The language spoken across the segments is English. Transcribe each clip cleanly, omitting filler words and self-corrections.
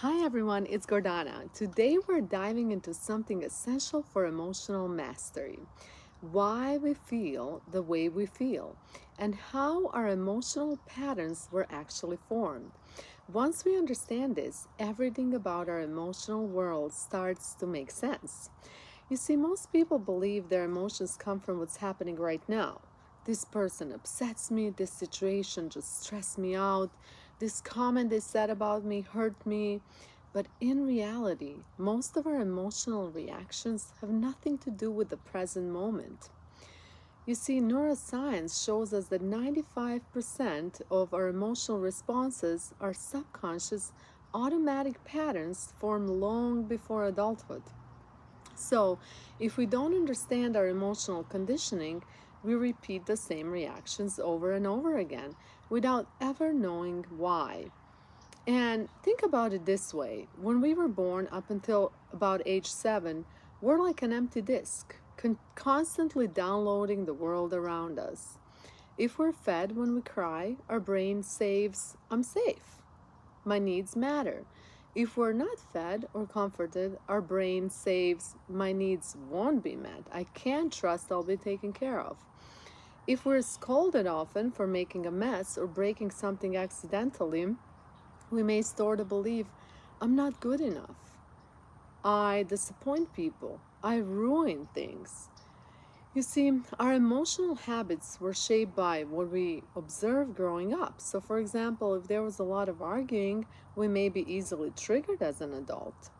Hi everyone, it's Gordana. Today we're diving into something essential for emotional mastery: why we feel the way we feel, and how our emotional patterns were actually formed. Once we understand this, everything about our emotional world starts to make sense. You see, most people believe their emotions come from what's happening right now. This person upsets me, this situation just stressed me out, this comment they said about me hurt me. But in reality, most of our emotional reactions have nothing to do with the present moment. You see, neuroscience shows us that 95% of our emotional responses are subconscious, automatic patterns formed long before adulthood. So, if we don't understand our emotional conditioning, we repeat the same reactions over and over again without ever knowing why. And think about it this way: when we were born up until about age 7, we're like an empty disk, constantly downloading the world around us. If we're fed when we cry, our brain saves, I'm safe, my needs matter. If we're not fed or comforted, our brain saves, my needs won't be met, I can't trust I'll be taken care of. If we're scolded often for making a mess or breaking something accidentally, we may store the belief, I'm not good enough, I disappoint people, I ruin things. You see, our emotional habits were shaped by what we observed growing up. So, for example, if there was a lot of arguing, we may be easily triggered as an adult.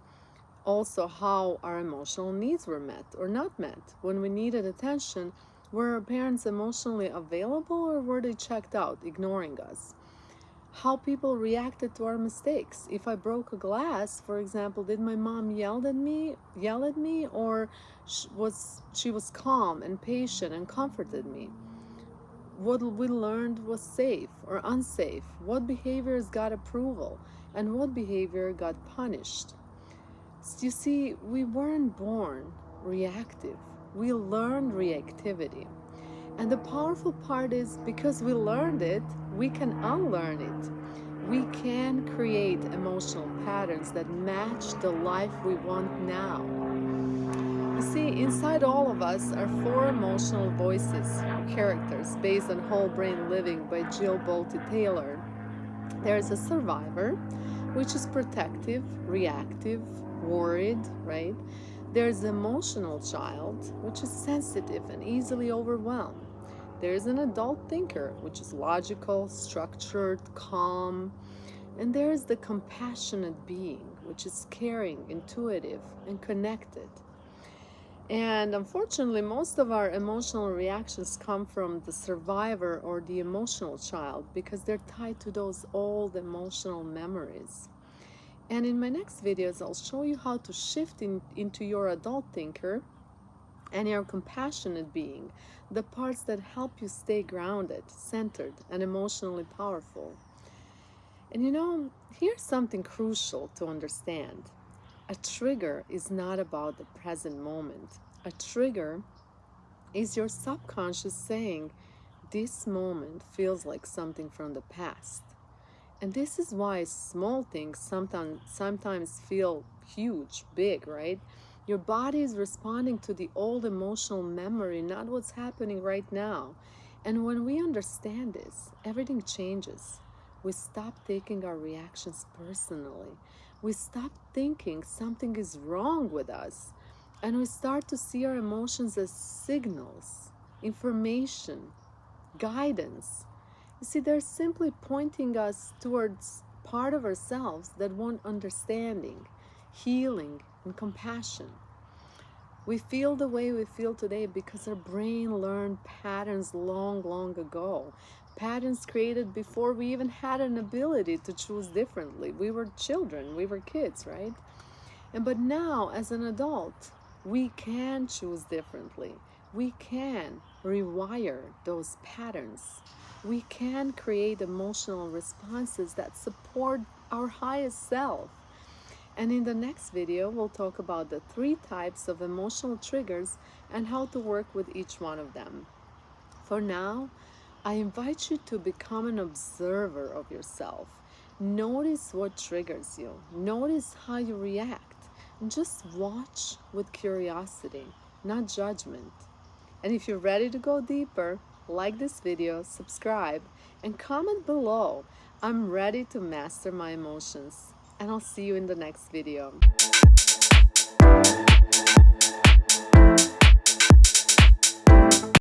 Also, how our emotional needs were met or not met. When we needed attention, were our parents emotionally available or were they checked out, ignoring us? How people reacted to our mistakes. If I broke a glass, for example, did my mom yell at me, or she was calm and patient and comforted me? What we learned was safe or unsafe. What behaviors got approval and what behavior got punished? You see, we weren't born reactive. We learned reactivity. And the powerful part is, because we learned it, we can unlearn it. We can create emotional patterns that match the life we want now. You see, inside all of us are four emotional voices or characters based on Whole Brain Living by Jill Bolte Taylor. There's a survivor, which is protective, reactive, worried, right? There's the emotional child, which is sensitive and easily overwhelmed. There's an adult thinker, which is logical, structured, calm. And there's the compassionate being, which is caring, intuitive, and connected. And unfortunately, most of our emotional reactions come from the survivor or the emotional child because they're tied to those old emotional memories. And in my next videos, I'll show you how to shift into your adult thinker and your compassionate being, the parts that help you stay grounded, centered, and emotionally powerful. And here's something crucial to understand. A trigger is not about the present moment. A trigger is your subconscious saying, this moment feels like something from the past. And this is why small things sometimes feel huge, big, right? Your body is responding to the old emotional memory, not what's happening right now. And when we understand this, everything changes. We stop taking our reactions personally. We stop thinking something is wrong with us. And we start to see our emotions as signals, information, guidance. You see, they're simply pointing us towards part of ourselves that want understanding, healing, and compassion. We feel the way we feel today because our brain learned patterns long, long ago. Patterns created before we even had an ability to choose differently. We were children, we were kids, right? But now, as an adult, we can choose differently. We can rewire those patterns. We can create emotional responses that support our highest self. And in the next video, we'll talk about the 3 types of emotional triggers and how to work with each one of them. For now, I invite you to become an observer of yourself. Notice what triggers you. Notice how you react. And just watch with curiosity, not judgment. And if you're ready to go deeper, like this video, subscribe, and comment below. I'm ready to master my emotions. And I'll see you in the next video.